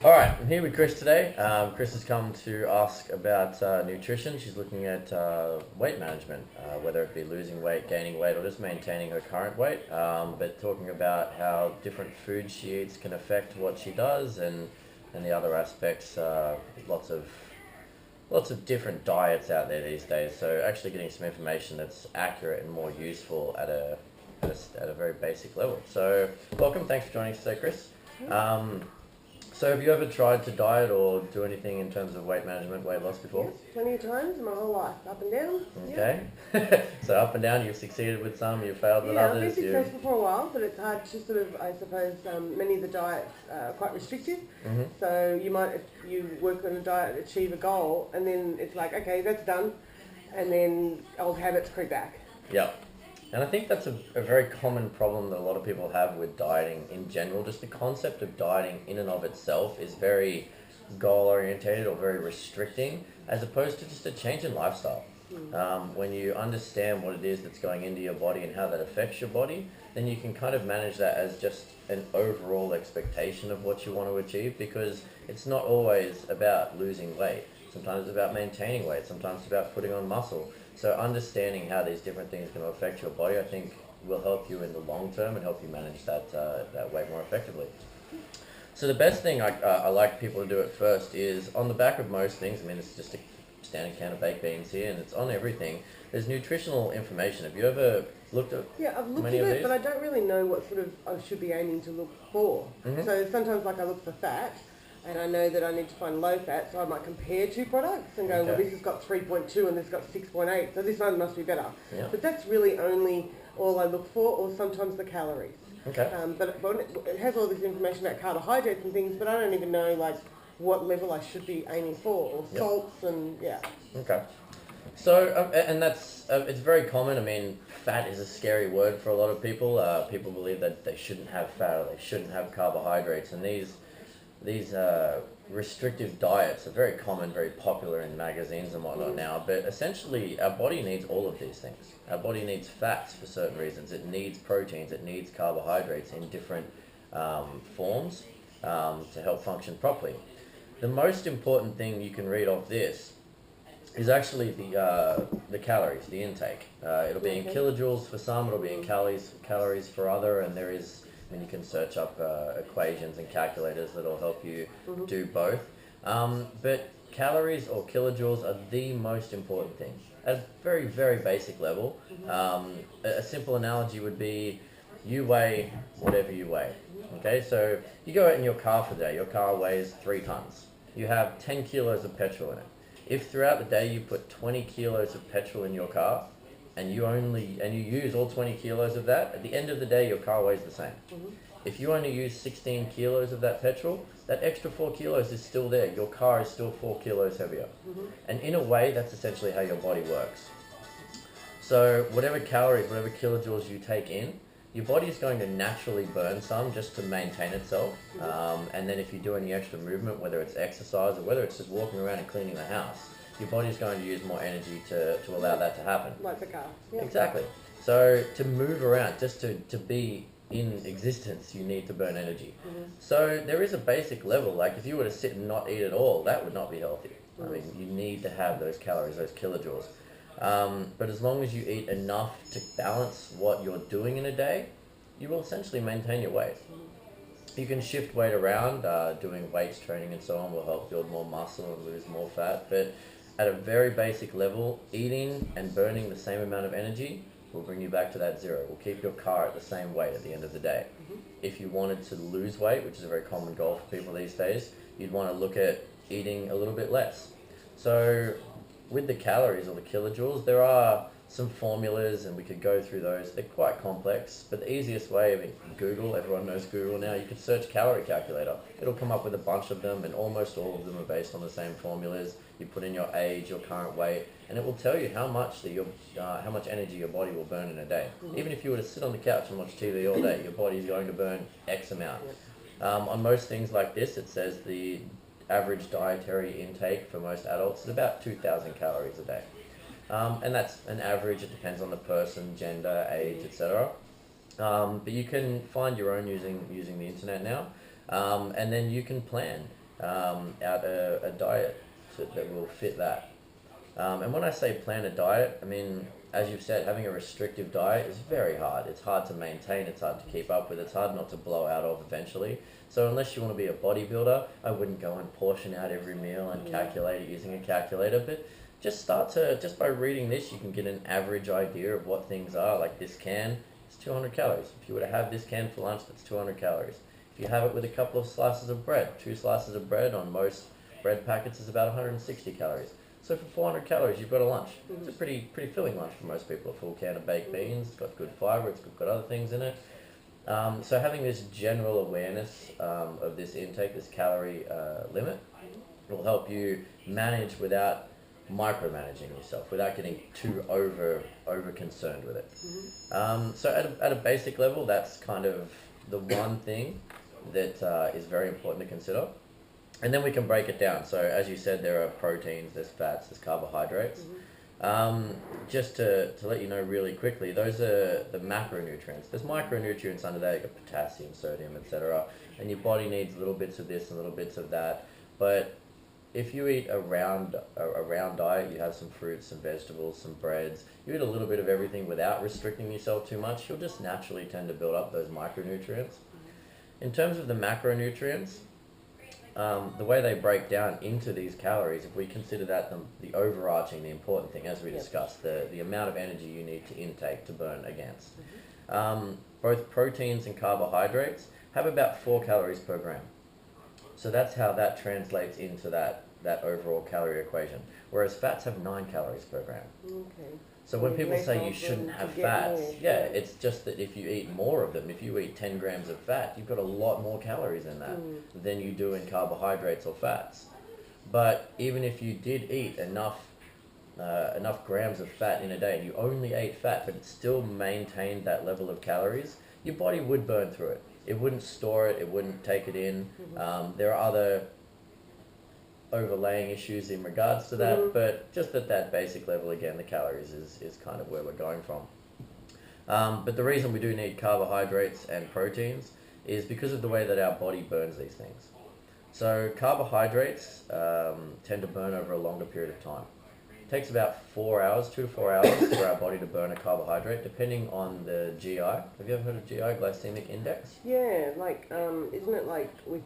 All right, I'm here with Chris today. Chris has come to ask about nutrition. She's looking at weight management, whether it be losing weight, gaining weight, or just maintaining her current weight. But talking about how different foods she eats can affect what she does, and the other aspects. Lots of different diets out there these days. So actually getting some information that's accurate and more useful at a very basic level. So welcome. Thanks for joining us today, Chris. Um, so have you ever tried to diet or do anything in terms of weight management, weight loss before? Yes, plenty of times in my whole life, up and down. Okay. So up and down, you've succeeded with some, you've failed with Yeah, I've others. been successful for a while, but it's hard to sort of, I suppose, many of the diets are quite restrictive. Mm-hmm. So you might, if you work on a diet, achieve a goal, and then it's like, okay, that's done, and then old habits creep back. Yep. And I think that's a very common problem that a lot of people have with dieting in general. Just the concept of dieting in and of itself is very goal orientated or very restricting, as opposed to just a change in lifestyle. When you understand what it is that's going into your body and how that affects your body, then you can kind of manage that as just an overall expectation of what you want to achieve, because it's not always about losing weight. Sometimes it's about maintaining weight, sometimes it's about putting on muscle. So understanding how these different things can affect your body, I think, will help you in the long term and help you manage that weight more effectively. So the best thing I like people to do at first is on the back of most things. I mean, it's just a standard can of baked beans here, and it's on everything. There's nutritional information. Have you ever looked at Yeah, I've looked many at of it, these? but I don't really know what sort of I should be aiming to look for. Mhm. So sometimes, like, I look for fat, and I know that I need to find low fat, so I might compare two products and go, well, Okay. this has got 3.2 and this has got 6.8, so this one must be better. Yeah. But that's really only all I look for, or sometimes the calories. Okay. But it has all this information about carbohydrates and things, but I don't even know, like, what level I should be aiming for, or Yep. salts and, yeah. Okay. So, and that's, it's very common. I mean, fat is a scary word for a lot of people. People believe that they shouldn't have fat or they shouldn't have carbohydrates. And these restrictive diets are very common, very popular in magazines and whatnot now. But essentially, our body needs all of these things. Our body needs fats for certain reasons. It needs proteins. It needs carbohydrates in different forms to help function properly. The most important thing you can read off this is actually the calories, the intake. It'll be in kilojoules for some, it'll be in calories for other, and there is, I mean, you can search up equations and calculators that'll help you do both. But calories or kilojoules are the most important thing. At a very, very basic level, a simple analogy would be you weigh whatever you weigh. Okay, so you go out in your car for the day, your car weighs 3 tons. You have 10 kilos of petrol in it. If throughout the day you put 20 kilos of petrol in your car, and you use all 20 kilos of that, at the end of the day your car weighs the same. If you only use 16 kilos of that petrol, that extra 4 kilos is still there. Your car is still 4 kilos heavier. And in a way, that's essentially how your body works. So whatever calories, whatever kilojoules you take in, your body is going to naturally burn some just to maintain itself. And then if you do any extra movement, whether it's exercise or whether it's just walking around and cleaning the house, your body is going to use more energy to allow that to happen. Like the car. Yeah. Exactly. So to move around, just to be in existence, you need to burn energy. So there is a basic level. Like if you were to sit and not eat at all, that would not be healthy. I mean, you need to have those calories, those kilojoules. But as long as you eat enough to balance what you're doing in a day, you will essentially maintain your weight. You can shift weight around, doing weights training and so on will help build more muscle and lose more fat. But at a very basic level, eating and burning the same amount of energy will bring you back to that zero. Will keep your car at the same weight at the end of the day. If you wanted to lose weight, which is a very common goal for people these days, you'd want to look at eating a little bit less. So with the calories or the kilojoules, there are some formulas and we could go through those. They're quite complex, but the easiest way, I mean, Google, everyone knows Google now, you could search calorie calculator. It'll come up with a bunch of them and almost all of them are based on the same formulas. You put in your age, your current weight, and it will tell you how much how much energy your body will burn in a day. Even if you were to sit on the couch and watch TV all day, your body is going to burn X amount. On most things like this, it says the average dietary intake for most adults is about 2,000 calories a day. And that's an average. It depends on the person, gender, age, etc. But you can find your own using the internet now, and then you can plan. out a diet that will fit that. And when I say plan a diet, I mean, as you've said, having a restrictive diet is very hard. It's hard to maintain, it's hard to keep up with, it's hard not to blow out of eventually. So unless you want to be a bodybuilder, I wouldn't go and portion out every meal and calculate it using a calculator, but just by reading this, you can get an average idea of what things are. Like this can, it's 200 calories. If you were to have this can for lunch, that's 200 calories. If you have it with a couple of slices of bread, 2 slices of bread on most bread packets is about 160 calories. So for 400 calories, you've got a lunch. It's a pretty filling lunch for most people. A full can of baked beans, it's got good fibre, it's got other things in it. So having this general awareness of this intake, this calorie limit, will help you manage without micromanaging yourself, without getting too over concerned with it. So at a basic level, that's kind of the one thing that is very important to consider. And then we can break it down. So as you said, there are proteins, there's fats, there's carbohydrates. Just to let you know really quickly, those are the macronutrients. There's micronutrients under there, you've got potassium, sodium, etc. And your body needs little bits of this and little bits of that. But if you eat a round diet, you have some fruits, some vegetables, some breads, you eat a little bit of everything without restricting yourself too much, you'll just naturally tend to build up those micronutrients. In terms of the macronutrients, the way they break down into these calories, if we consider that the overarching, the important thing, as we discussed, the amount of energy you need to intake to burn against. Both proteins and carbohydrates have about 4 calories per gram. So that's how that translates into that overall calorie equation. Whereas fats have 9 calories per gram. Okay. So when people say you shouldn't have fats, it's just that if you eat more of them, if you eat 10 grams of fat, you've got a lot more calories in that than you do in carbohydrates or fats. But even if you did eat enough grams of fat in a day and you only ate fat, but it still maintained that level of calories, your body would burn through it. It wouldn't store it, it wouldn't take it in. There are other overlaying issues in regards to that, but just at that basic level, again, the calories is kind of where we're going from. But the reason we do need carbohydrates and proteins is because of the way that our body burns these things. So carbohydrates tend to burn over a longer period of time. It takes about 4 hours, 2 to 4 hours for our body to burn a carbohydrate, depending on the GI. Have you ever heard of GI, glycemic index? Yeah, like, isn't it like with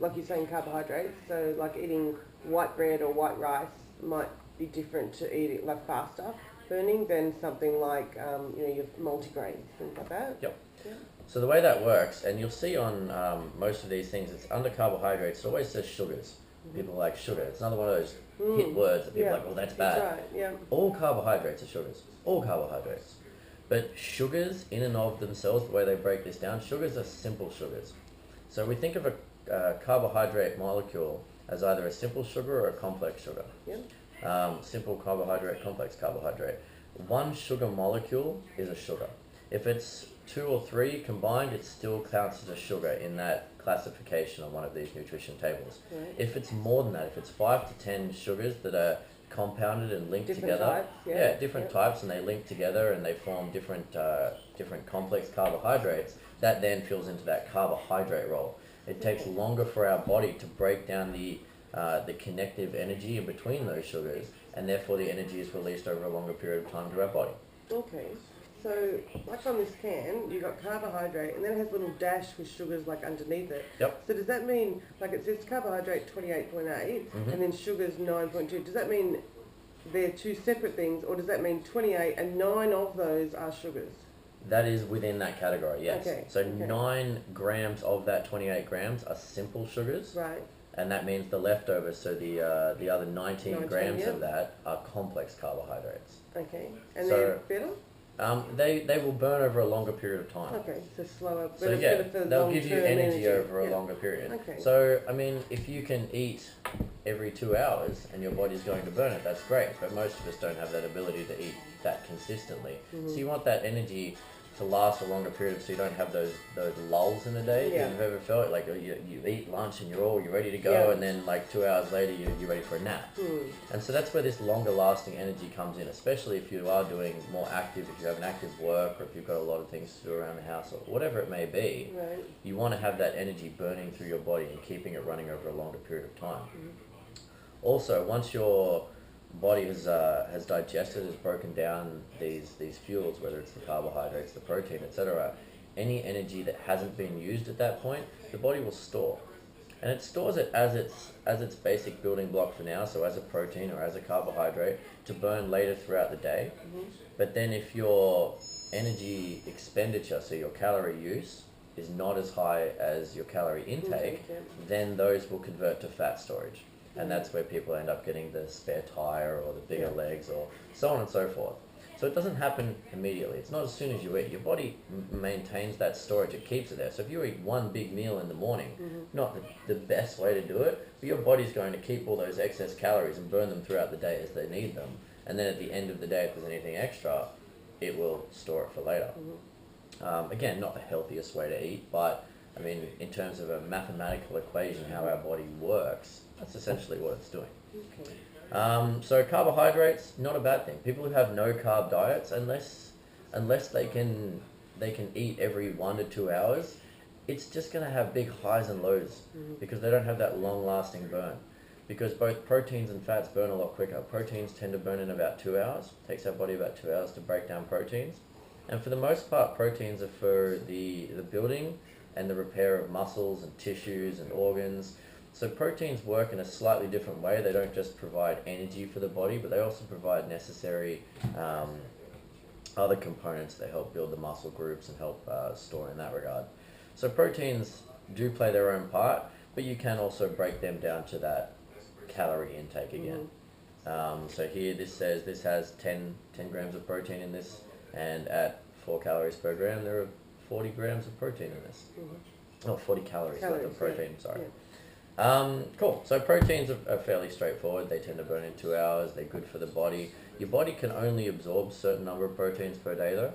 like you're saying carbohydrates, so like eating white bread or white rice might be different to eating, like faster burning than something like, your multigrains, things like that? Yep. Yeah. So the way that works, and you'll see on most of these things, it's under carbohydrates, it always says sugars. People like sugar. It's another one of those hit words that people are like, well, that's bad. That's right, yeah. All carbohydrates are sugars. All carbohydrates. But sugars, in and of themselves, the way they break this down, sugars are simple sugars. So we think of a carbohydrate molecule as either a simple sugar or a complex sugar. Yeah. Simple carbohydrate, complex carbohydrate. One sugar molecule is a sugar. If it's 2 or 3 combined, it still counts as a sugar in that classification on one of these nutrition tables. Right. If it's more than that, if it's 5 to 10 sugars that are compounded and linked Different together, types, different types, and they link together and they form different complex carbohydrates, that then fills into that carbohydrate role. It takes longer for our body to break down the connective energy in between those sugars, and therefore the energy is released over a longer period of time to our body. Okay. So, like on this can, you've got carbohydrate, and then it has a little dash with sugars like underneath it. Yep. So does that mean, like it says carbohydrate 28.8, and then sugars 9.2, does that mean they're 2 separate things, or does that mean 28 and 9 of those are sugars? That is within that category, yes. Okay. So 9 grams of that 28 grams are simple sugars. Right. And that means the leftovers, so the other 19 grams of that are complex carbohydrates. Okay. And So- they're better? They will burn over a longer period of time. Okay, so slower. But So it's yeah, better for they'll give you long-term energy over a Yeah. longer period. Okay. So, I mean, if you can eat every 2 hours and your body's going to burn it, that's great. But most of us don't have that ability to eat that consistently. So you want that energy to last a longer period, so you don't have those lulls in the day. Yeah. You've ever felt like you eat lunch and you're ready to go, Yeah. and then like 2 hours later you're ready for a nap. And so that's where this longer lasting energy comes in, especially if you are doing more active, if you have an active work, or if you've got a lot of things to do around the house, or whatever it may be. Right. You want to have that energy burning through your body and keeping it running over a longer period of time. Also, once your body has digested, has broken down these fuels, whether it's the carbohydrates, the protein, etc., any energy that hasn't been used at that point, the body will store. And it stores it as its basic building block for now, so as a protein or as a carbohydrate, to burn later throughout the day. But then if your energy expenditure, so your calorie use, is not as high as your calorie intake, then those will convert to fat storage. And that's where people end up getting the spare tire or the bigger legs or so on and so forth. So it doesn't happen immediately. It's not as soon as you eat. Your body maintains that storage. It keeps it there. So if you eat one big meal in the morning, not the best way to do it, but your body's going to keep all those excess calories and burn them throughout the day as they need them. And then at the end of the day, if there's anything extra, it will store it for later. Again, not the healthiest way to eat, but I mean, in terms of a mathematical equation, how our body works, that's essentially what it's doing. Okay. So carbohydrates, not a bad thing. People who have no carb diets, unless they can eat every 1 to 2 hours, it's just going to have big highs and lows because they don't have that long-lasting burn. Because both proteins and fats burn a lot quicker. Proteins tend to burn in about 2 hours. It takes our body about 2 hours to break down proteins. And for the most part, proteins are for the building and the repair of muscles and tissues and organs. So proteins work in a slightly different way. They don't just provide energy for the body, but they also provide necessary other components that help build the muscle groups and help store in that regard. So proteins do play their own part, but you can also break them down to that calorie intake again. So here this says this has 10 grams of protein in this, and at 4 calories per gram, there are 40 grams of protein in this. Oh, 40 calories worth of protein, sorry. Cool. So proteins are fairly straightforward. They tend to burn in 2 hours. They're good for the body. Your body can only absorb a certain number of proteins per day though.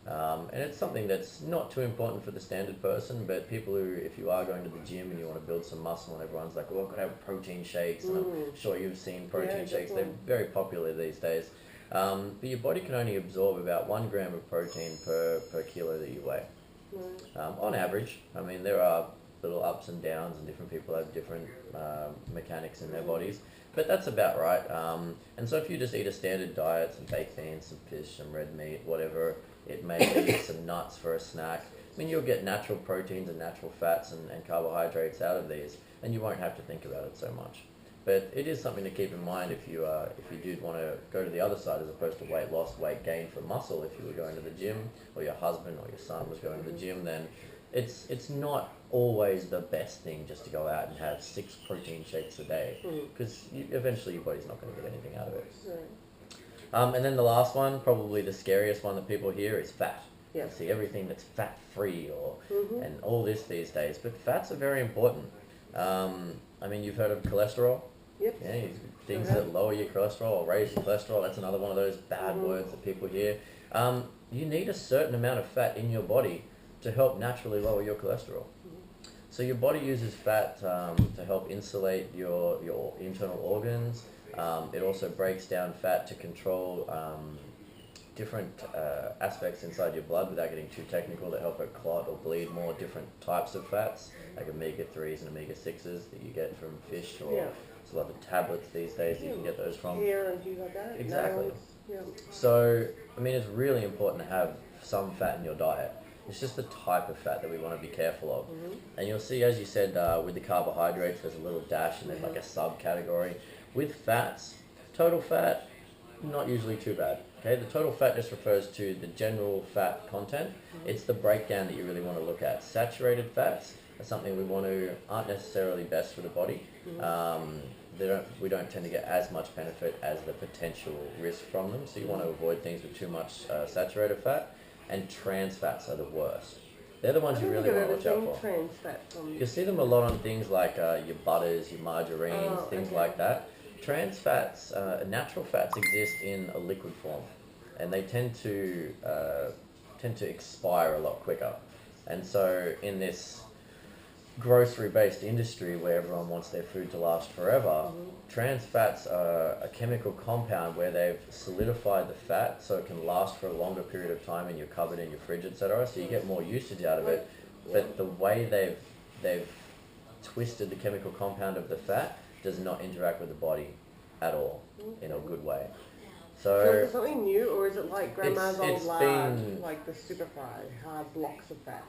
And it's something that's not too important for the standard person, but people who, if you are going to the gym and you want to build some muscle and everyone's like, well, I've got to have protein shakes, and I'm sure you've seen protein shakes. They're very popular these days. But your body can only absorb about 1 gram of protein per kilo that you weigh. On average. I mean, there are little ups and downs, and different people have different mechanics in their bodies, but that's about right. And so if you just eat a standard diet, some baked beans, some fish, some red meat, whatever it may be, some nuts for a snack, I mean, you'll get natural proteins and natural fats and carbohydrates out of these, and you won't have to think about it so much. But it is something to keep in mind if you did want to go to the other side, as opposed to weight loss, weight gain for muscle. If you were going to the gym, or your husband or your son was going to the gym, then it's not always the best thing just to go out and have 6 protein shakes a day, because eventually your body's not going to get anything out of it. And then the last one, probably the scariest one that people hear, is fat. You see everything that's fat-free and all this these days, but fats are very important. I mean, you've heard of cholesterol? Yep. Yeah, things that lower your cholesterol or raise your cholesterol, that's another one of those bad words that people hear. You need a certain amount of fat in your body to help naturally lower your cholesterol. So your body uses fat to help insulate your internal organs. It also breaks down fat to control different aspects inside your blood, without getting too technical, that help it clot or bleed more different types of fats, like omega-3s and omega-6s that you get from fish, or there's a lot of tablets these days that you can get those from. Hair and things like that. Exactly. Nails. So, I mean, it's really important to have some fat in your diet. It's just the type of fat that we want to be careful of. And you'll see, as you said, with the carbohydrates, there's a little dash and then like a subcategory. With fats, total fat, not usually too bad. Okay, the total fat just refers to the general fat content. It's the breakdown that you really want to look at. Saturated fats are something aren't necessarily best for the body. We don't tend to get as much benefit as the potential risk from them. So you want to avoid things with too much saturated fat. And trans fats are the worst. They're the ones you really want to watch out for. Trans fats on. You see them a lot on things like your butters, your margarines, things like that. Trans fats, natural fats exist in a liquid form, and they tend to tend to expire a lot quicker. And so in this grocery-based industry where everyone wants their food to last forever, trans fats are a chemical compound where they've solidified the fat so it can last for a longer period of time in your cupboard, in your fridge, etc. So you get more usage out of it. But the way they've twisted the chemical compound of the fat does not interact with the body at all in a good way. So is So it something new, or is it like grandma's old it's lard, been- like the super fried hard blocks of fat?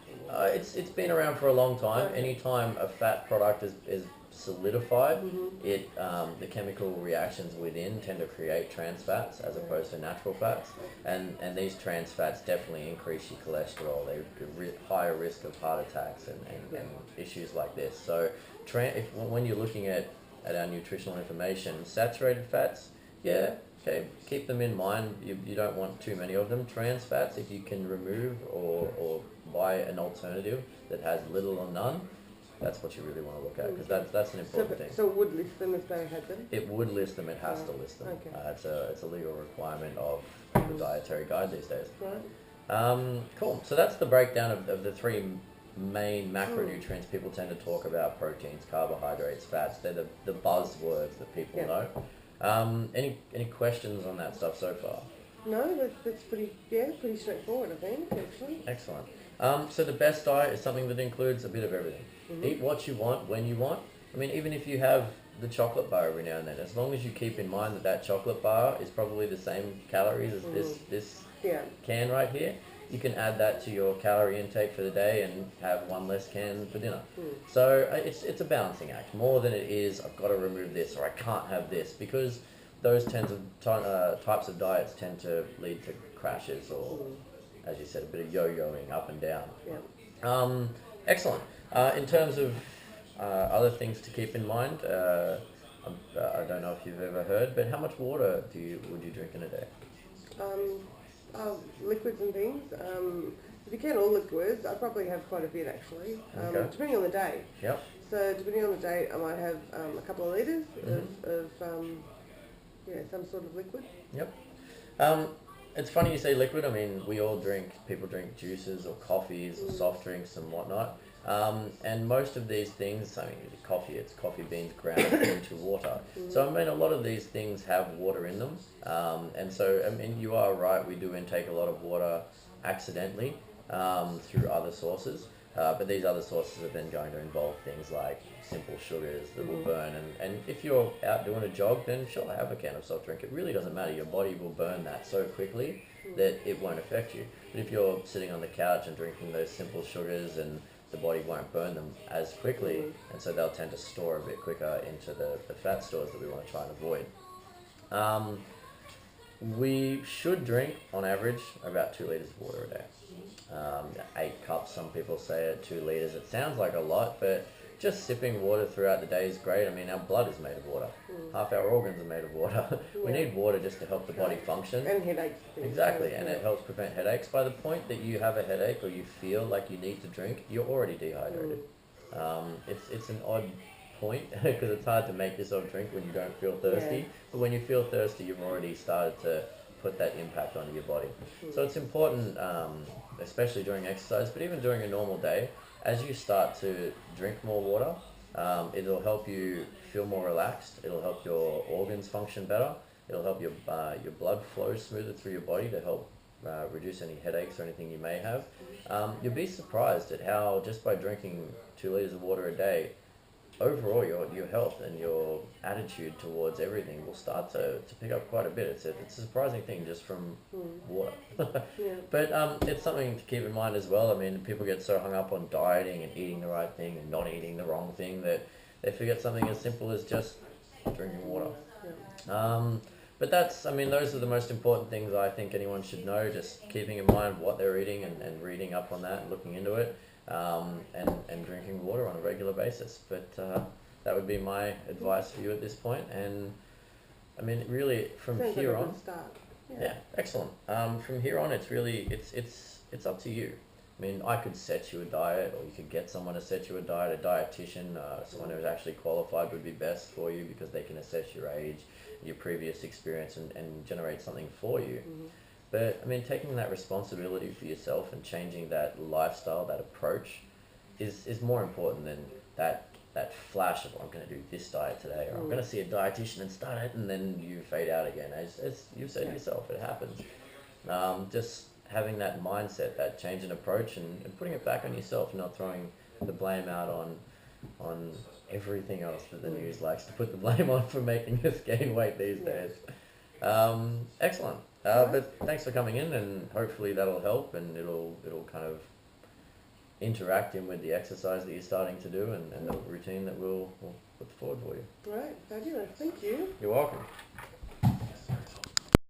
it's been around for a long time. Okay. Anytime a fat product is solidified, it the chemical reactions within tend to create trans fats as opposed to natural fats, and these trans fats definitely increase your cholesterol. They higher risk of heart attacks and issues like this. So when you're looking at our nutritional information, saturated fats, yeah. Okay, keep them in mind. You don't want too many of them. Trans fats, if you can remove or buy an alternative that has little or none, that's what you really want to look at, because that's an important thing. So it would list them if they had them? It would list them. It has to list them. Okay. It's a legal requirement of the dietary guide these days. Right. Cool. So that's the breakdown of the three main macronutrients people tend to talk about: proteins, carbohydrates, fats. They're the buzzwords that people know. Any questions on that stuff so far? No, that's pretty straightforward, I think, actually. Excellent. So the best diet is something that includes a bit of everything. Eat what you want, when you want. I mean, even if you have the chocolate bar every now and then, as long as you keep in mind that chocolate bar is probably the same calories as this can right here, you can add that to your calorie intake for the day and have one less can for dinner. So it's a balancing act more than it is I've got to remove this or I can't have this, because those types of diets tend to lead to crashes or, as you said, a bit of yo-yoing up and down. Yeah. Excellent. In terms of other things to keep in mind, I don't know if you've ever heard, but how much water would you drink in a day? Liquids and things. If you count all liquids, I probably have quite a bit actually, Okay. depending on the day. Yep. So depending on the day, I might have a couple of litres of some sort of liquid. Yep. It's funny you say liquid. I mean, people drink juices or coffees or soft drinks and whatnot. And most of these things, I mean, it's coffee beans ground into water. So, I mean, a lot of these things have water in them. And so, I mean, you are right, we do intake a lot of water accidentally through other sources. But these other sources are then going to involve things like simple sugars that will burn. And if you're out doing a jog, then sure, have a can of soft drink. It really doesn't matter. Your body will burn that so quickly that it won't affect you. But if you're sitting on the couch and drinking those simple sugars, and the body won't burn them as quickly, and so they'll tend to store a bit quicker into the fat stores that we want to try and avoid. We should drink, on average, about 2 litres of water a day. 8 cups, some people say, at 2 litres. It sounds like a lot, but just sipping water throughout the day is great. I mean, our blood is made of water. Half our organs are made of water. We need water just to help the body function. And headaches. Exactly, and it helps prevent headaches. By the point that you have a headache or you feel like you need to drink, you're already dehydrated. It's an odd point because it's hard to make yourself drink when you don't feel thirsty. But when you feel thirsty, you've already started to put that impact onto your body. So it's important, especially during exercise, but even during a normal day, as you start to drink more water, it'll help you feel more relaxed. It'll help your organs function better. It'll help your blood flow smoother through your body to help reduce any headaches or anything you may have. You'll be surprised at how just by drinking 2 litres of water a day, overall your health and your attitude towards everything will start to pick up quite a bit. It's a surprising thing just from water. But it's something to keep in mind as well. I mean, people get so hung up on dieting and eating the right thing and not eating the wrong thing that they forget something as simple as just drinking water. But those are the most important things I think anyone should know, just keeping in mind what they're eating and reading up on that and looking into it. And drinking water on a regular basis. But that would be my advice for you at this point. And I mean, really, from Sounds here like a on, good start. yeah, excellent. From here on, it's really it's up to you. I mean, I could set you a diet, or you could get someone to set you a diet. A dietitian, someone who's actually qualified, would be best for you because they can assess your age, your previous experience, and generate something for you. But I mean, taking that responsibility for yourself and changing that lifestyle, that approach, is more important than that flash of I'm going to do this diet today, or I'm going to see a dietitian and start it, and then you fade out again. As you said yourself, it happens. Just having that mindset, that change in approach, and putting it back on yourself, not throwing the blame out on everything else that the news likes to put the blame on for making us gain weight these days. Excellent. But thanks for coming in, and hopefully that'll help, and it'll kind of interact in with the exercise that you're starting to do, and the routine that we'll put forward for you. Right, fabulous. Thank you. You're welcome.